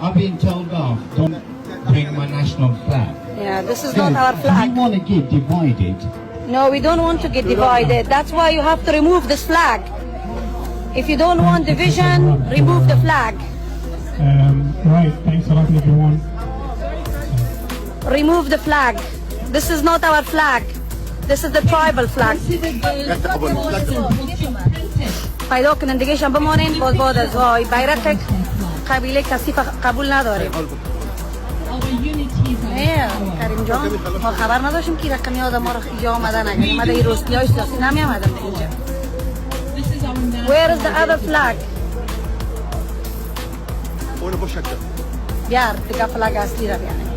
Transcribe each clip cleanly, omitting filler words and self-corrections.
I've been told off. Don't bring my national flag. Yeah, this is not our If flag. you want to get divided, No, we don't want to get divided. That's why you have to remove this flag. If you don't want division, remove the flag. Right, thanks a lot everyone. Remove the flag. This is not our flag. This is the tribal flag. پیدا کنندگیشان بمانین باز از های بیرغ قبیله کسی قبول نداریم. کریم جان ما خبر نداشتیم که رقمی آدم ها رو اینجا آمدن اگر اومده این روسپی های سیاسی نمی آمدن اینجا. Where is the other flag? بیار دیگه فلاگ اصلی را بیاریم.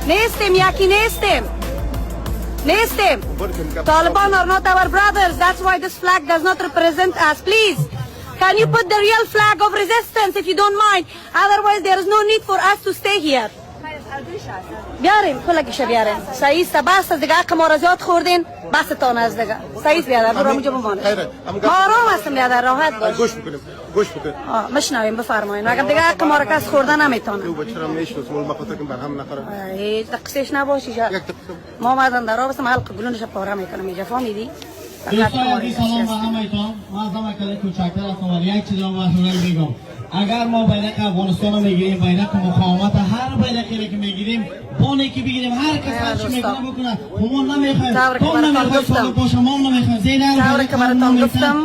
نیستیم یکی نیستیم. Nestim. Taliban are not our brothers. That's why this flag does not represent us. Please, can you put the real flag of resistance if you don't mind? Otherwise, there is no need for us to stay here. بیاریم کلگیش بیاریم. سعید بس از دیگه حق ما را زیاد خوردین. بس تان از دیگه. سعید بیادر برو همونجا بمانه. ما آرام هستم بیادر راحت باش. گوش بکنیم. مشنویم بفرمایید. اگر دیگه حق ما را کس خوردن نمیتونه. او بچه‌ها میشناسم اون مقاطع که برهم نخوره. هیچ تقصیش نباشی جا. ما اومدن در آب هستم حلق گلونش پاره میکنم اینجا فهمیدی؟ دوستان عزیز سلام به همه‌تان. من از همه کلی کوچکتر هستم ولی یک چیز رو براتون میگم. اگر ما بیرق افغانستان رو میگیریم بیرق مقاومت هر بیرقی که میگیریم بانی که بگیریم هر کس هر چی میکنه بکنه ما نمیخوایم. طوری که براتون گفتم.